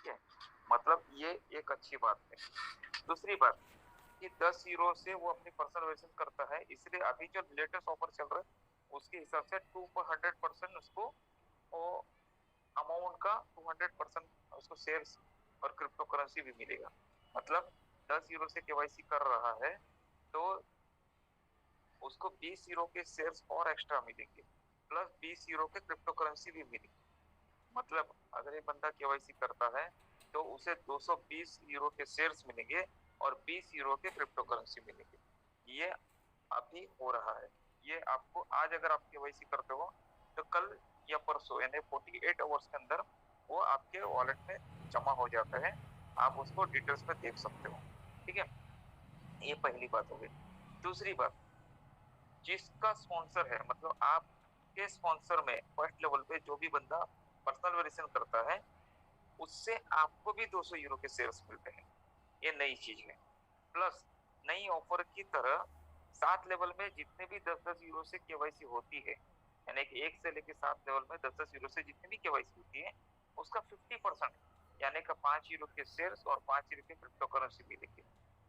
ठीक है, मतलब ये एक अच्छी बात है। दूसरी बात कि 10 यूरो से वो अपनी पर्सनल वेरिएशन करता है, इसलिए अभी जो लेटेस्ट ऑफर चल रहा है उसके हिसाब से 200% उसको वो अमाउंट का 200% उसको शेयर्स और क्रिप्टो करेंसी भी मिलेगा। मतलब 10 यूरो से केवाईसी कर रहा है तो उसको 20 यूरो के शेयर्स और एक्स्ट्रा मिलेंगे, प्लस 20 यूरो के क्रिप्टो करेंसी भी मिलेंगे। मतलब अगर ये बंदा केवाईसी करता है तो उसे 220 यूरो के शेयर्स मिलेंगे और 20 यूरो के क्रिप्टो करेंसी मिलेंगे। ये अभी हो रहा है। ये आपको आज अगर आप केवाईसी करते हो तो कल या परसों यानी 48 आवर्स के अंदर वो आपके वॉलेट में जमा हो जाता है। आप उसको डिटेल्स में देख सकते हो। ठीक है, ये पहली बात हो गई। दूसरी बात, जिसका स्पॉन्सर है, मतलब आपके स्पॉन्सर में फर्स्ट लेवल पे जो भी बंदा पर्सनल वेरिएशन करता है उससे आपको भी 200 यूरो के शेयर्स मिलते हैं। ये नई चीज है। प्लस नई ऑफर की तरह 7 लेवल में जितने भी 10-10 यूरो से केवाईसी होती है, यानी कि 1 से लेकर 7 लेवल में 10-10 यूरो से जितनी भी केवाईसी होती है उसका 50% यानी कि 5 यूरो के शेयर्स और 5 यूरो के क्रिप्टो करेंसी मिलेंगे।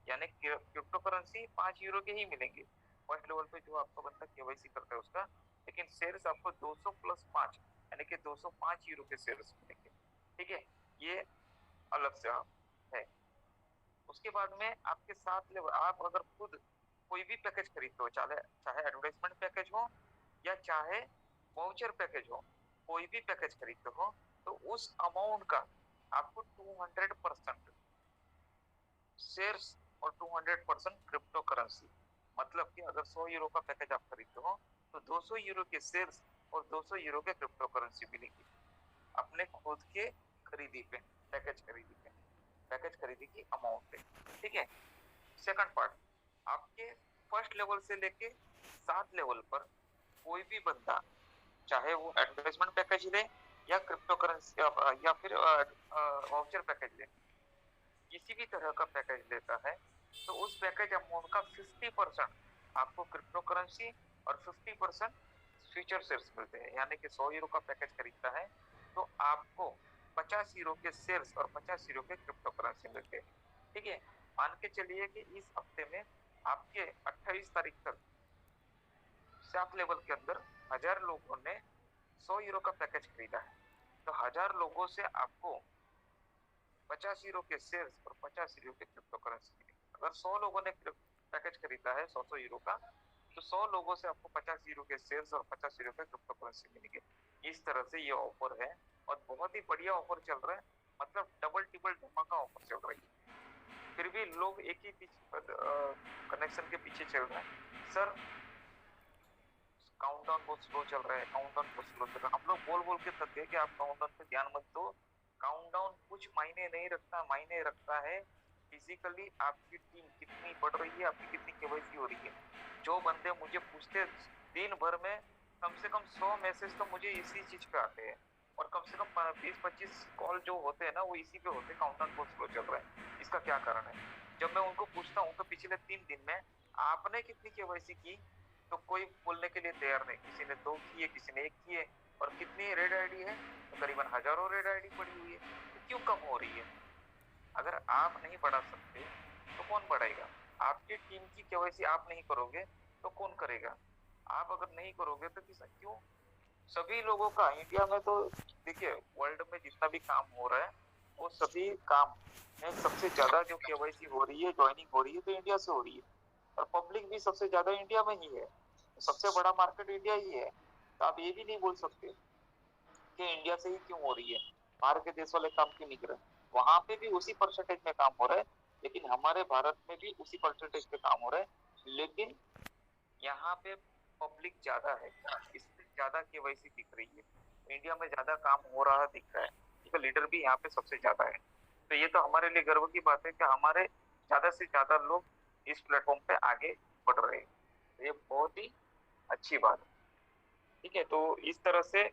यानी क्रिप्टो करेंसी 5 यूरो के ही मिलेंगे फर्स्ट लेवल पे जो आपका बंदा केवाईसी करता है उसका, लेकिन शेयर्स आपको 200 प्लस 5 यानी कि 205 यूरो के शेयर्स मिलेंगे। ठीक है, ये अलग से है। उसके बाद में आपके साथ लेवल, आप अगर खुद कोई भी पैकेज खरीदते हो, चाहे चाहे एडवर्टाइजमेंट पैकेज हो या चाहे वाउचर पैकेज हो, कोई भी पैकेज खरीदते हो तो उस अमाउंट का आपको 200% शेयर्स और 200% क्रिप्टो करेंसी। मतलब कि अगर 100 यूरो का पैकेज आप खरीदते हो तो 200 यूरो के शेयर्स और 200 यूरो के क्रिप्टो करेंसी मिलेगी अपने खुद के खरीदी पे, पैकेज खरीदी की अमाउंट पे। ठीक है, सेकंड पार्ट, आपके फर्स्ट लेवल से लेके 7 लेवल पर कोई भी बंदा चाहे वो एडवर्टाइजमेंट पैकेज ले या क्रिप्टो करेंसी या फिर वाउचर पैकेज ले, किसी भी तरह का पैकेज लेता है तो उस पैकेज अमाउंट का 50% आपको क्रिप्टो करेंसी और 50% फ्यूचर शेयर्स मिलते हैं। यानी कि 100 यूरो का पैकेज खरीदता है तो आपको 50 यूरो के शेयर्स और 50 यूरो के क्रिप्टो करेंसी मिलते हैं। ठीक है, मान के चलिए कि इस हफ्ते में आपके 28 तारीख तक 7 लेवल के अंदर 1000 लोगों ने 100 यूरो का पैकेज खरीदा है, तो 1000 लोगों से आपको 50 यूरो के शेयर्स और 50 यूरो के क्रिप्टो करेंसी मिलेगी। अगर 100 लोगों ने पैकेज खरीदा है 100 यूरो का, तो 100 लोगों से आपको 50 यूरो के शेयर्स और 50 यूरो के क्रिप्टो करेंसी मिलेंगे। इस तरह से ये ऑफर है और बहुत ही बढ़िया ऑफर चल रहा है। मतलब डबल टिबल धमाका ऑफर चल रही है, फिर भी लोग एक ही कनेक्शन के पीछे चल रहे हैं। सर काउंटडाउन बहुत स्लो चल रहा है, काउंटडाउन बहुत स्लो चल रहा है। हम लोग बोल बोल के थक गए कि आप काउंटडाउन पे ध्यान मत दो। काउंटडाउन कुछ मायने नहीं रखता, मायने रखता है फिजिकली आपकी टीम कितनी बढ़ रही है, आपकी कितनी केवाईसी हो रही है। जो बंदे मुझे पूछते दिन भर में कम से कम 100 मैसेज तो मुझे इसी चीज पे आते हैं और कम से कम 20-25 कॉल जो होते हैं ना वो इसी पे होते हैं, काउंटडाउन बहुत स्लो चल रहा है, इसका क्या कारण है। जब मैं उनको पूछता हूँ तो पिछले 3 दिन में आपने कितनी केवाईसी की, तो कोई बोलने के लिए तैयार नहीं। किसी ने 2 किए, किसी ने 1 किए। और कितनी रेड आईडी है, तो करीबन हजारों रेड आईडी पड़ी हुई है। तो क्यों कम हो रही है? अगर आप नहीं बढ़ा सकते तो कौन बढ़ाएगा? आपकी टीम की केवाईसी आप नहीं करोगे तो कौन करेगा? आप अगर नहीं करोगे तो क्यों? सभी लोगों का इंडिया में तो देखिए, वर्ल्ड में जितना भी काम हो रहा है वो सभी काम में सबसे ज्यादा जो केवाईसी हो रही है, ज्वाइनिंग हो रही है, तो इंडिया से हो रही है। और पब्लिक भी सबसे ज्यादा इंडिया में ही है, सबसे बड़ा मार्केट इंडिया ही है। तो आप ये भी नहीं बोल सकते कि इंडिया से ही क्यों हो रही है, बाहर के देश वाले काम क्यों नहीं कर रहे। वहां पे भी उसी परसेंटेज में काम हो रहा है, लेकिन हमारे भारत में भी उसी परसेंटेज पे काम हो रहा है, लेकिन यहाँ पे पब्लिक ज्यादा है, इससे ज्यादा केवाईसी दिख रही है। इंडिया में ज्यादा काम हो रहा दिख रहा है, इसका लीडर भी यहाँ पे सबसे ज्यादा है। तो ये तो हमारे लिए गर्व की बात है कि हमारे ज्यादा से ज्यादा लोग इस प्लेटफॉर्म पे आगे बढ़ रहे हैं। तो ये बहुत ही अच्छी बात है। ठीक है, तो इस तरह से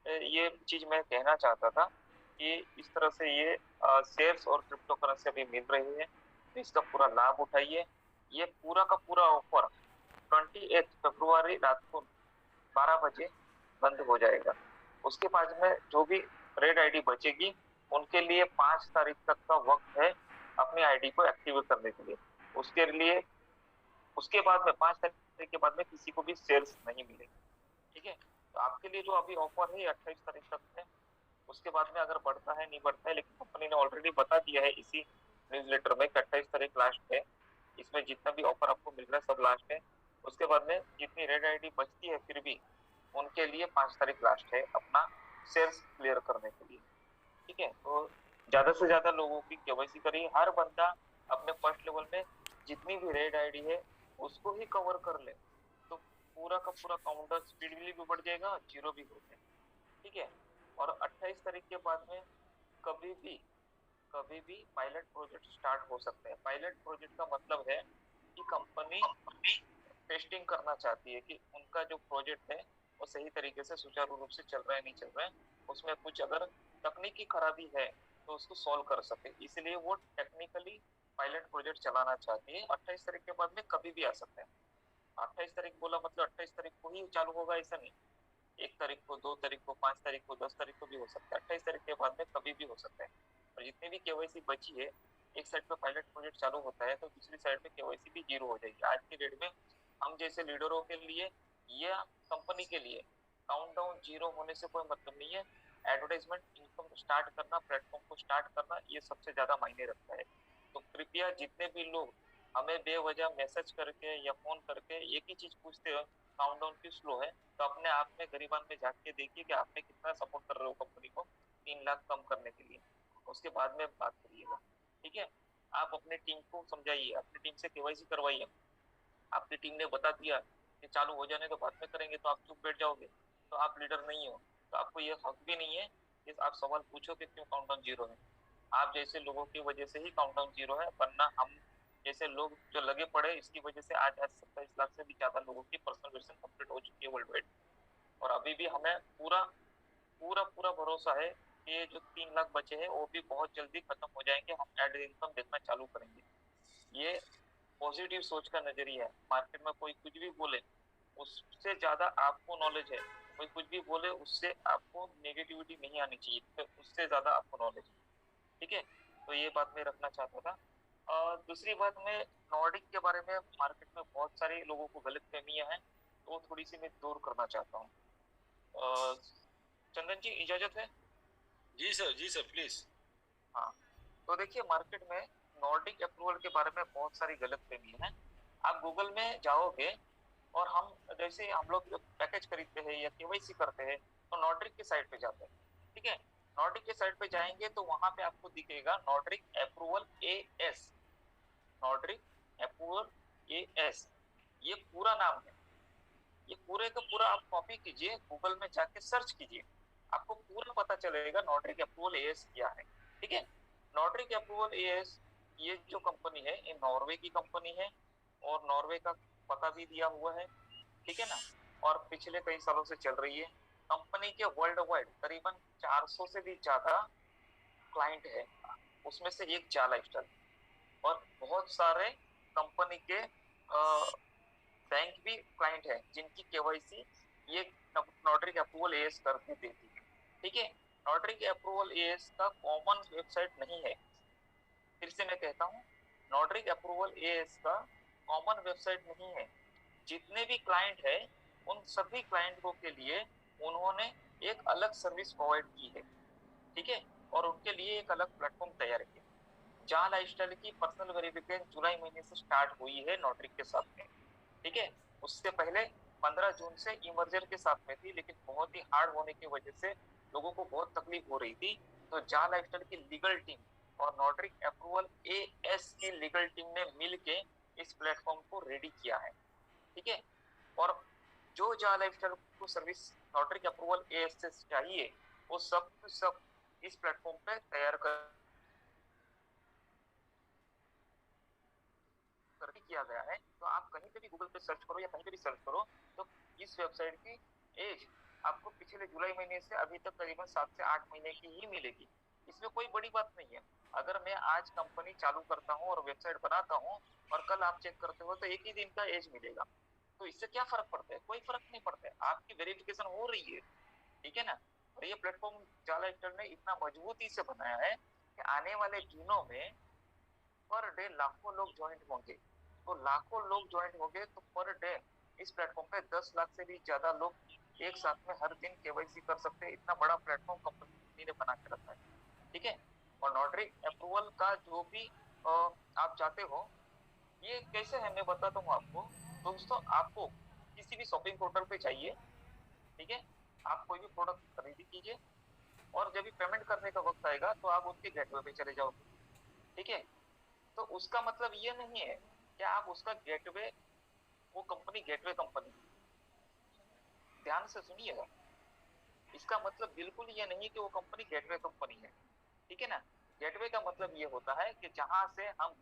ये चीज मैं कहना चाहता था कि इस तरह से ये शेयर्स और क्रिप्टो करेंसी अभी मिल रही है, तो इसका पूरा लाभ उठाइए। ये पूरा का पूरा ऑफर 28 फरवरी रात को 12 बजे बंद हो जाएगा। उसके बाद में जो भी रेड आईडी बचेगी उनके लिए 5 तारीख तक का वक्त है अपनी आईडी को एक्टिवेट करने के लिए। उसके लिए उसके बाद में 5 तारीख के बाद में किसी को भी शेयर्स नहीं मिलेंगे। ठीक है, तो आपके लिए जो अभी ऑफर है 28 तारीख तक है। उसके बाद में अगर बढ़ता है नहीं बढ़ता है, लेकिन कंपनी ने ऑलरेडी बता दिया है इसी न्यूज़लेटर में 28 तारीख लास्ट है। इसमें जितना भी ऑफर आपको मिल रहा है सब लास्ट है। उसके बाद में जितनी रेड आईडी बचती है फिर भी उनके लिए 5 तारीख लास्ट है अपना शेयर्स क्लियर करने के लिए। ठीक है, तो ज्यादा से ज्यादा लोगों की केवाईसी करिए। हर बंदा अपने फर्स्ट लेवल में जितनी भी रेड आईडी है उसको ही कवर कर ले, तो पूरा का पूरा काउंटर स्पीडली भी बढ़ जाएगा, जीरो भी हो जाएगा। ठीक है, और 28 तारीख के बाद में कभी भी पायलट प्रोजेक्ट स्टार्ट हो सकते हैं। पायलट प्रोजेक्ट का मतलब है कि कंपनी टेस्टिंग करना चाहती है कि उनका जो प्रोजेक्ट है वो सही तरीके से सुचारू रूप से चल रहा है नहीं चल रहा है, उसमें कुछ अगर तकनीकी खराबी है तो उसको सॉल्व कर सके, इसलिए वो टेक्निकली पायलट प्रोजेक्ट चलाना चाहती है। 28 तारीख के बाद में कभी भी आ सकता है। 28 तारीख बोला मतलब 28 तारीख को ही चालू होगा ऐसा नहीं, 1 तारीख को, 2 तारीख को, 5 तारीख को, 10 तारीख को भी हो सकता है। 28 तारीख के बाद में कभी भी हो सकता है। और जितनी भी केवाईसी बची है, एक साइड पे पायलट प्रोजेक्ट चालू होता है तो दूसरी साइड पे केवाईसी भी जीरो हो जाएगी। आज की डेट में हम जैसे लीडरों के लिए या कंपनी के लिए काउंटडाउन जीरो होने से कोई मतलब नहीं है। एडवर्टाइजमेंट इनकम स्टार्ट करना, प्लेटफॉर्म को स्टार्ट करना, ये सबसे ज्यादा मायने रखता है। तो कृपया जितने भी लोग हमें बेवजह मैसेज करके या फोन करके एक ही चीज पूछते हो काउंटडाउन क्यों स्लो है, तो अपने आप में गरीबान में जाके देखिए कि आपने कितना सपोर्ट कर रहे हो कंपनी को 3 लाख कम करने के लिए। उसके बाद में बात करिएगा। ठीक है, आप अपनी टीम को समझाइए, अपनी टीम से केवाईसी करवाइए। आपकी टीम ने बता दिया कि चालू हो जाने तो बाद में करेंगे, तो आप चुप बैठ जाओगे, तो आप लीडर नहीं हो। तो आपको ये हक भी नहीं है कि आप सवाल पूछो कि क्यों काउंटडाउन जीरो है। आप जैसे लोगों की वजह से ही काउंटडाउन जीरो है, वरना हम जैसे लोग जो लगे पड़े इसकी वजह से आज 27 लाख से भी ज्यादा लोगों की पर्सनल वर्जन कंप्लीट हो चुकी है वर्ल्ड वाइड। और अभी भी हमें पूरा पूरा पूरा भरोसा है कि जो 3 लाख बचे हैं वो भी बहुत जल्दी खत्म हो जाएंगे। हम एड इनकम देखना चालू करेंगे। ये पॉजिटिव सोच का नजरिया है। मार्केट में कोई कुछ भी बोले उससे ज्यादा आपको नॉलेज है, कोई कुछ भी बोले उससे आपको नेगेटिविटी नहीं आनी चाहिए, तो उससे ज्यादा आपको नॉलेज है। ठीक है, तो ये बात मैं रखना चाहता था। और दूसरी बात, मैं नॉर्डिक के बारे में मार्केट में बहुत सारे लोगों को गलत फहमियां हैं, तो थोड़ी सी मैं दूर करना चाहता हूँ। चंदन जी इजाजत है? जी सर प्लीज। हाँ, तो देखिए मार्केट में नॉर्डिक अप्रूवल के बारे में बहुत सारी गलत फहमियां हैं। आप गूगल में जाओगे और हम जैसे हम लोग पैकेज खरीदते हैं या केवाईसी करते हैं तो नॉर्डिक के साइट पे जाते हैं। ठीक है, नॉर्डिक के साइट पे जाएंगे तो वहां पे आपको दिखेगा Nordic approval as. Nordic approval as, ये पूरा नाम है। ये पूरे का पूरा आप कॉपी कीजिए, गूगल में जाके सर्च कीजिए, आपको पूरा पता चलेगा नॉर्डिक अप्रूवल एएस क्या है। ठीक है, नॉर्डिक अप्रूवल एएस ये जो कंपनी है ये नॉर्वे की कंपनी है और नॉर्वे का पता भी दिया हुआ है। ठीक है ना, और पिछले कई सालों से चल रही है। कंपनी के वर्ल्ड वाइड करीबन 400 से भी ज्यादा क्लाइंट है, उसमें से एक जा लाइफस्टाइल। और बहुत सारे कंपनी के बैंक भी क्लाइंट है जिनकी केवाईसी ये नॉर्डिक अप्रूवल एएस करके देती है। ठीक है, नॉर्डिक अप्रूवल एएस का कॉमन वेबसाइट नहीं है। फिर से मैं कहता हूँ, नॉर्डिक अप्रूवल एएस का कॉमन वेबसाइट नहीं है। जितने भी क्लाइंट है उन सभी क्लाइंटों के लिए उन्होंने एक अलग सर्विस प्रोवाइड की है। ठीक है, और उनके लिए एक अलग प्लेटफॉर्म तैयार किया। जहाँ लाइफस्टाइल की पर्सनल वेरिफिकेशन जुलाई महीने से स्टार्ट हुई है नॉर्डिक के साथ में। ठीक है, उससे पहले 15 जून से इमर्जर के साथ में थी, लेकिन बहुत ही हार्ड होने की वजह से लोगों को बहुत तकलीफ हो रही थी। तो जा लाइफस्टाइल की लीगल टीम और नॉर्डिक अप्रूवल एएस की लीगल टीम ने मिलके इस प्लेटफॉर्म को रेडी किया है। ठीक है, और जो जा लाइफस्टाइल को सर्विस नॉर्डिक अप्रूवल एएस से चाहिए वो सब इस प्लेटफॉर्म पे तैयार करके किया गया है। तो आप कहीं पे भी गूगल पे सर्च करो या कहीं पे भी सर्च करो तो इस वेबसाइट की एज आपको पिछले जुलाई महीने से अभी तक करीबन 7 से 8 महीने की ही मिलेगी। इसमें कोई बड़ी बात नहीं है। अगर मैं आज कंपनी चालू करता हूँ और वेबसाइट बनाता हूँ और कल आप चेक करते हो तो एक ही दिन का एज मिलेगा। तो इससे क्या फर्क पड़ता है? कोई फर्क नहीं पड़ता है, आपकी वेरिफिकेशन हो रही है। ठीक है ना, और ये प्लेटफॉर्म जाला एक्टर ने इतना मजबूती से बनाया है कि आने वाले दिनों में पर डे लाखों लोग ज्वाइन होंगे। तो लाखों लोग ज्वाइन होंगे तो पर डे इस प्लेटफॉर्म पे 10 लाख से भी ज्यादा लोग एक साथ में हर दिन केवाईसी कर सकते हैं। इतना बड़ा प्लेटफॉर्म कंपनी ने बना के रखा है, ठीक है। और नोटरी अप्रूवल का जो भी आप चाहते हो, ये कैसे है मैं बताता हूँ आपको। दोस्तों, आपको किसी भी शॉपिंग पोर्टल पे जाइए, ठीक है, आप कोई भी प्रोडक्ट खरीदी कीजिए और जब भी पेमेंट करने का वक्त आएगा तो आप उनके गेटवे पे चले जाओगे, ठीक है। तो उसका मतलब ये नहीं है कि आप उसका गेटवे, वो कंपनी गेटवे कंपनी, ध्यान से सुनिएगा, इसका मतलब बिल्कुल ये नहीं कि वो कंपनी गेटवे कंपनी है, ठीक है ना। गेटवे का मतलब ये होता है कि जहां से हम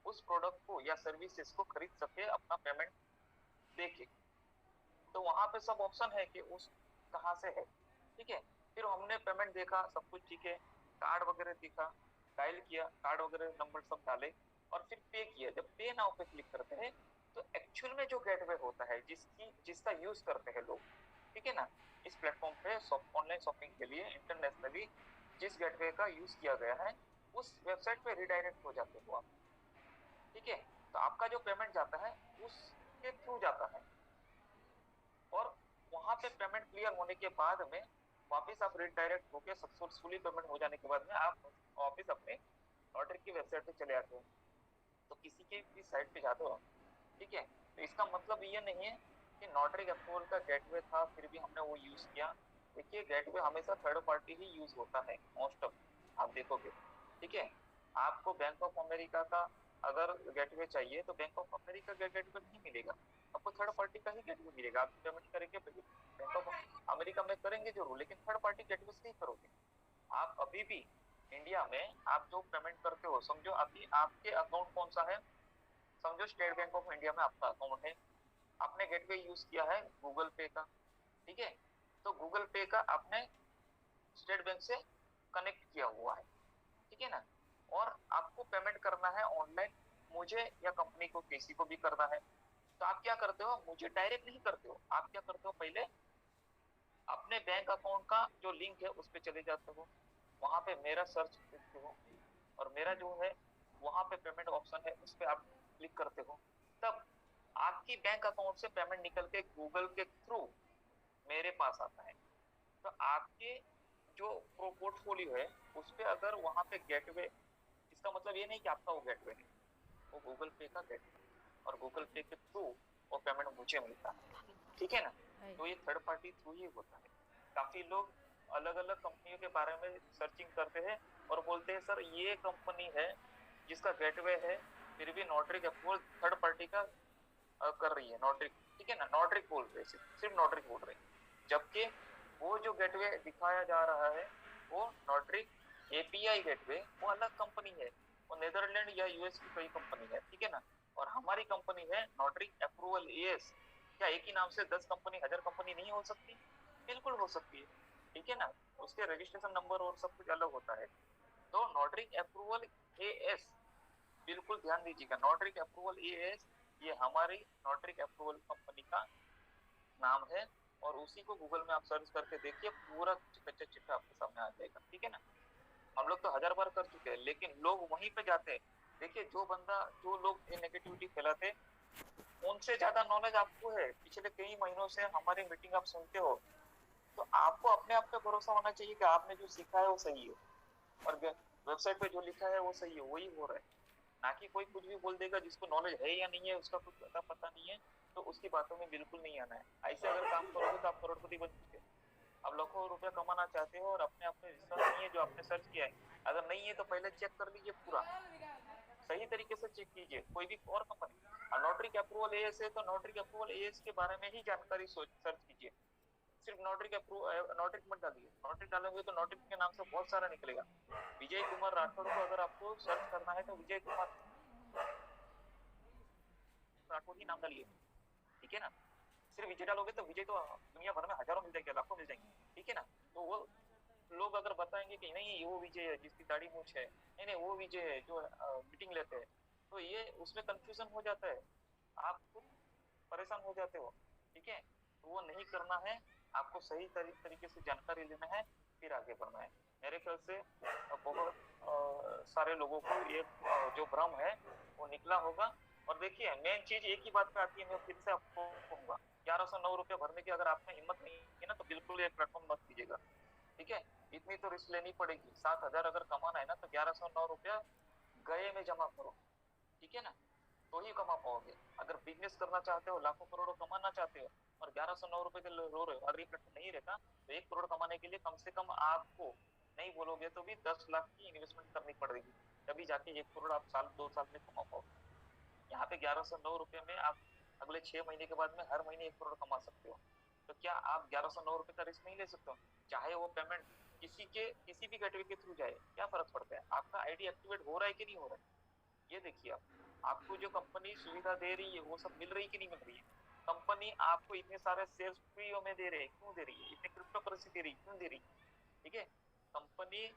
उस प्रोडक्ट को या सर्विसेज को खरीद सके अपना पेमेंट देके। तो वहां पे सब ऑप्शन है कि उस कहाँ से है, ठीक है। फिर हमने पेमेंट देखा, सब कुछ ठीक है, कार्ड वगैरह दिखा, डायल किया, कार्ड वगैरह नंबर सब डाले और फिर पे किया। जब पे नाउ पे क्लिक करते हैं तो एक्चुअल में जो गेटवे होता है जिसका यूज करते हैं लोग, ठीक है ना, इस प्लेटफॉर्म पे ऑनलाइन शॉपिंग के लिए इंटरनेशनली जिस गेटवे का यूज किया गया है उस वेबसाइट पे रिडायरेक्ट हो जाते हो आप, ठीक है। तो आपका जो पेमेंट जाता है उसके थ्रू जाता है और वहां पे पेमेंट क्लियर होने के बाद में वापस आप रिडायरेक्ट होकर सक्सेसफुली पेमेंट हो जाने के बाद में आप वापस अपने ऑर्डर की वेबसाइट पे चले आते हो। तो किसी के भी साइट पे जाते हो, ठीक है। तो इसका मतलब ये नहीं है कि नोटरी अप्रूवल का गेटवे था फिर भी हमने वो यूज किया। देखिए, गेटवे हमेशा थर्ड पार्टी ही यूज होता है मोस्ट ऑफ, आप देखोगे, ठीक है। आपको बैंक ऑफ अमेरिका का अगर गेटवे चाहिए तो बैंक ऑफ अमेरिका का गेटवे नहीं मिलेगा, आपको थर्ड पार्टी का ही गेटवे मिलेगा। आप पेमेंट करेंगे बैंक ऑफ अमेरिका में करेंगे जरूर, लेकिन थर्ड पार्टी गेटवे से ही करोगे। आप अभी भी इंडिया में आप जो पेमेंट करते हो, समझो अभी आपके अकाउंट कौन सा है, समझो स्टेट बैंक ऑफ इंडिया में आपका अकाउंट है, आपने गेटवे यूज किया है गूगल पे का, ठीक है। तो गूगल पे का आपने स्टेट बैंक से कनेक्ट किया हुआ है, ठीक है ना। और आपको पेमेंट करना है ऑनलाइन, मुझे या कंपनी को, किसी को भी करना है। तो आप क्या करते हो, मुझे डायरेक्ट नहीं करते हो, आप क्या करते हो, पहले अपने बैंक अकाउंट का जो लिंक है उस पर चले जाते हो, वहां पे मेरा सर्च करते हो और मेरा जो है वहां पे पेमेंट ऑप्शन है उस पर आप क्लिक करते हो। तब आपकी बैंक अकाउंट से पेमेंट निकल के गूगल के थ्रू मेरे पास आता है। तो आपके जो पोर्टफोलियो है उस पे अगर वहां पे गेटवे, इसका मतलब ये नहीं कि आपका वो गेटवे है, वो गूगल पे का गेटवे और गूगल पे के थ्रू वो पेमेंट मुझे मिलता है, ठीक है ना। तो ये थर्ड पार्टी थ्रू ही होता है। काफी लोग अलग अलग कंपनियों के बारे में सर्चिंग करते हैं और बोलते हैं सर ये कंपनी है जिसका गेटवे है, फिर भी नोटरी अप्रूवल थर्ड पार्टी का कर रही है नोटरी, ठीक है ना, नोटरी बोल रहे, सिर्फ नोटरी बोल रहे, जबकि वो जो गेटवे दिखाया जा रहा है वो नोटरी एपीआई गेटवे, वो अलग कंपनी है, वो नेदरलैंड या यूएस की कोई कंपनी है, ठीक है ना। और हमारी कंपनी है नोटरी अप्रूवल एएस। क्या एक ही नाम से 10 कंपनी 1000 कंपनी नहीं हो सकती? बिल्कुल हो सकती है, ठीक है ना। उसके रजिस्ट्रेशन नंबर और सब कुछ अलग होता है। तो नोटरी अप्रूवल एएस, बिल्कुल ध्यान दीजिएगा, नोटरी अप्रूवल एएस ये हमारी नोटरी अप्रूवल कंपनी का नाम है और उसी को गूगल में आप सर्च करके देखिए, पूरा कच्चा चिट्ठा आपके सामने आ जाएगा, ठीक है ना। हम लोग तो 1000 बार कर चुके हैं लेकिन लोग वहीं पे जाते हैं। देखिए, जो लोग ये नेगेटिविटी फैलाते उनसे ज्यादा नॉलेज आपको है, पिछले कई महीनों से हमारी मीटिंग आप सुनते हो, तो आपको अपने आप पे भरोसा होना चाहिए कि आपने जो सीखा है वो सही है और वेबसाइट पे जो लिखा है वो सही है, वही हो रहा है। ना कि कोई कुछ भी बोल देगा जिसको नॉलेज है या नहीं है, उसका कुछ पता नहीं है, तो उसकी बातों में बिल्कुल नहीं आना है। ऐसे अगर काम करोगे तो आप करोड़पति बन चुके। अब लाखों रुपया कमाना चाहते हो और अपने आप में विश्वास नहीं है जो आपने सर्च किया है, अगर नहीं है तो पहले चेक कर लीजिए, पूरा सही तरीके से चेक कीजिए। कोई भी और कंपनी नोटरी अप्रूवल एएस है तो नोटरी अप्रूवल एएस के बारे में ही जानकारी सर्च कीजिए, सिर्फ नोटरी मत डालिए। नोटरी डालोगे तो नोटरी के नाम से बहुत सारा निकलेगा। विजय कुमार राठौड़ को अगर आपको सर्च करना है तो विजय कुमार राठौड़ ही नाम डालिए, ठीक है ना। सिर्फ विजय डालोगे तो विजय तो दुनिया भर में हजारों मिल जाएंगे, लाखों मिल जाएंगे, ठीक है ना। तो वो लोग अगर बताएंगे कि नहीं वो विजय है जिसकी दाढ़ी मूछ है, नहीं नहीं वो विजय है जो मीटिंग लेते हैं, तो ये उसमें कंफ्यूजन हो जाता है, आप खुद परेशान हो जाते हो, ठीक है। तो वो नहीं करना है। आपको सही तरीके से जानकारी लेना है, फिर आगे बढ़ना है। मेरे ख्याल से बहुत सारे लोगों को ये जो भ्रम है वो निकला होगा। और देखिए मेन चीज एक ही बात पे आती है, मैं फिर से आपको कहूंगा, 1109 रुपये भरने की अगर आप में हिम्मत नहीं है ना, तो बिल्कुल ये प्लेटफॉर्म मत कीजिएगा, ठीक है। इतनी तो रिस्क लेनी पड़ेगी। 7,000 अगर कमाना है ना, तो 1109 रुपया गए में जमा करो, ठीक है ना, तो ही कमा पाओगे। अगर बिजनेस करना चाहते हो, लाखों करोड़ों कमाना चाहते हो, और 1109 रुपए के रो रहे हो, अगर ये प्लेटफॉर्म नहीं रहता तो 1 करोड़ कमाने के लिए कम से कम आपको, नहीं बोलोगे तो भी 10 लाख की इन्वेस्टमेंट करनी पड़ेगी, तभी जाके 1 करोड़ आप साल 2 साल में कमा पाओगे। यहाँ पे 1109 रुपये में आप अगले 6 महीने के बाद में हर महीने 1 करोड़ कमा सकते हो। तो क्या आप 1109 रुपये का रिस्क नहीं ले सकते हो? चाहे वो पेमेंट किसी भी गेटवे के थ्रू जाए, क्या फर्क पड़ता है? आपका आईडी एक्टिवेट हो रहा है कि नहीं हो रहा है, ये देखिए आप। आपको जो कंपनी सुविधा दे रही है वो सब मिल रही कि नहीं मिल रही है? कंपनी आपको इतने सारे शेयर्स फ्री में दे रहे हैं, क्यों दे रही है? इतने क्रिप्टो करेंसी दे रही है, क्यों दे रही है? ठीक है, कंपनी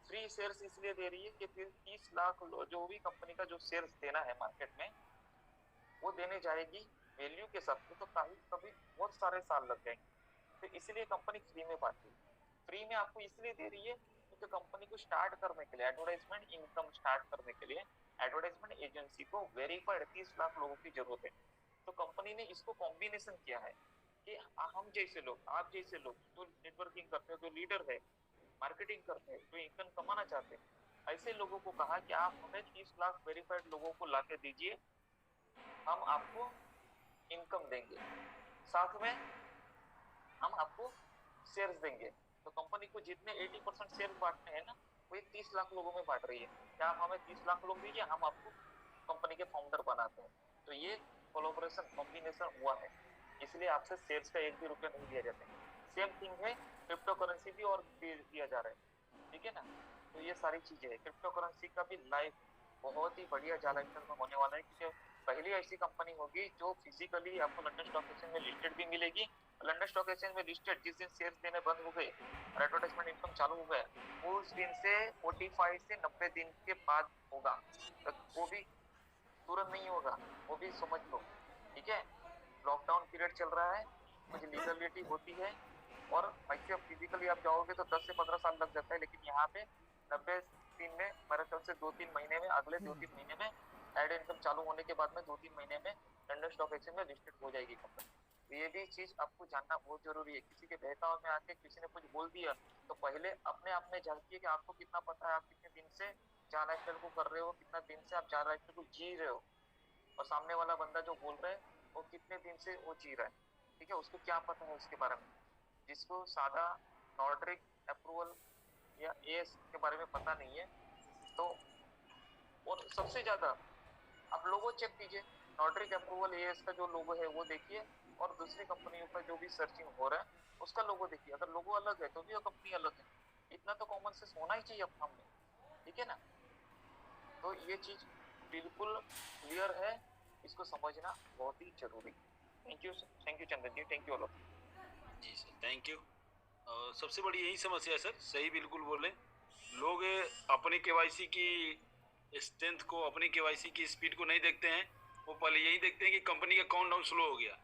फ्री शेयर्स इसलिए दे रही है कि फिर 30 लाख जो भी कंपनी का जो शेयर्स देना है मार्केट में, वो देने जाएगी वैल्यू के साथ, तो कभी बहुत सारे साल लग जाएंगे। तो इसलिए कंपनी फ्री में बांटती है। फ्री में आपको इसलिए दे रही है क्योंकि कंपनी को स्टार्ट करने के लिए, एडवर्टाइजमेंट इनकम स्टार्ट करने के लिए एडवर्टाइजमेंट एजेंसी को वेरीफाइड 30 लाख लोगों की जरूरत है। तो कंपनी ने इसको कॉम्बिनेशन किया है कि हम जैसे लोग, आप जैसे लोग जो नेटवर्किंग करते हैं, जो लीडर है, मार्केटिंग करते हैं, जो इनकम कमाना चाहते हैं, ऐसे लोगों को कहा कि आप हमें 30 लाख वेरीफाइड लोगों को लाके दीजिए, हम आपको इनकम देंगे, साथ में हम आपको शेयर्स देंगे। तो कंपनी को जितने 80% शेयर्स बांटने हैं ना, वो 30 लाख लोगों में बांट रही है। क्या आप हमें 30 लाख लोग दीजिए, हम आपको कंपनी के फाउंडर बनाते हैं। तो ये कोलैबोरेशन कॉम्बिनेशन हुआ है, इसलिए आपसे शेयर्स का 1 भी रुपया नहीं दिया जाता है। सेम थिंग है क्रिप्टो करेंसी भी, और दिया जा रहा है, ठीक है ना। तो ये सारी चीजें है। क्रिप्टो करेंसी का भी लाइफ बहुत ही बढ़िया जालाइटर में होने वाला है, क्योंकि पहली ऐसी कंपनी होगी जो फिजिकली आपको लंदन स्टॉक एक्सचेंज में लिस्टेड भी मिलेगी। लंदन स्टॉक एक्सचेंज में लिस्टेड जिस दिन शेयर्स देने बंद हो गए और एडवर्टाइजमेंट इनकम चालू हो गया, उस दिन से 45 से 90 दिन के बाद होगा। तो वो भी तुरंत नहीं होगा, वो भी समझ लो, ठीक है। लॉकडाउन पीरियड चल रहा है, कुछ लीगलिटी होती है, और ऐसे फिजिकली आप जाओगे तो 10 से 15 साल लग जाता है, लेकिन यहाँ पे 90 दिन में, मेरे ख्याल से 2-3 महीने में, अगले 2-3 महीने में एड इनकम चालू होने के बाद में 2-3 महीने में लंदन स्टॉक एक्सचेंज में लिस्टेड हो जाएगी कंपनी। ये भी चीज आपको जानना बहुत जरूरी है। किसी के बहकावे में आके किसी ने कुछ बोल दिया तो पहले अपने आप में झांकिए कि आपको कितना पता है, आप कितने दिन से जान लाइफस्टाइल को कर रहे हो, कितना दिन से आप जान लाइफस्टाइल को जी रहे हो, और सामने वाला बंदा जो बोल रहा है वो कितने दिन से वो जी रहा है, ठीक है, उसको क्या पता है उसके बारे में। जिसको सादा नॉर्ड्रिक अप्रूवल या एएस के बारे में पता नहीं है, तो और सबसे ज्यादा आप लोगो चेक कीजिए, नॉर्ड्रिक अप्रूवल एएस का जो लोगो है वो देखिए, और दूसरी कंपनियों का जो भी सर्चिंग हो रहा है उसका लोगो देखिए। अगर लोगो अलग है तो भी वो कंपनी अलग है। इतना तो कॉमन सेंस होना ही चाहिए अपने में, ठीक है ना। तो ये चीज बिल्कुल क्लियर है, इसको समझना बहुत ही जरूरी है। Thank you Chandan ji, thank you all of जी सर, थैंक यू। सबसे बड़ी यही समस्या है सर, सही बिल्कुल बोले। लोग अपनी केवाईसी की स्ट्रेंथ को, अपनी केवाईसी की स्पीड को नहीं देखते हैं, वो पहले यही देखते हैं कि कंपनी का काउंटडाउन स्लो हो गया।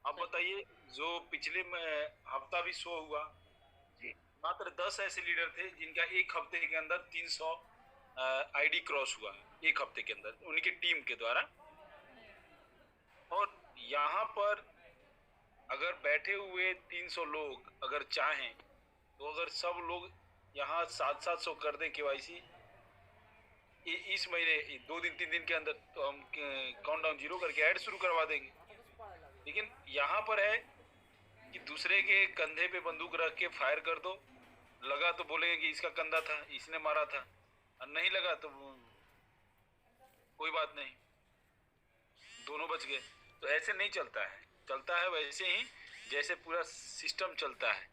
अब बताइए, जो पिछले हफ्ता भी शो हुआ, मात्र 10 ऐसे लीडर थे जिनका एक हफ्ते के अंदर 300 आईडी क्रॉस हुआ, एक हफ्ते के अंदर उनकी टीम के द्वारा। और यहाँ पर अगर बैठे हुए 300 लोग अगर चाहें तो अगर सब लोग यहाँ 700 कर दें केवाईसी इस महीने 2 दिन 3 दिन के अंदर, तो हम काउंटडाउन जीरो करके ऐड शुरू करवा देंगे। लेकिन यहाँ पर है कि दूसरे के कंधे पे बंदूक रख के फायर कर दो, लगा तो बोलेंगे कि इसका कंधा था, इसने मारा था, और नहीं लगा तो कोई बात नहीं, दोनों बच गए। तो ऐसे नहीं चलता है, चलता है वैसे ही जैसे पूरा सिस्टम चलता है।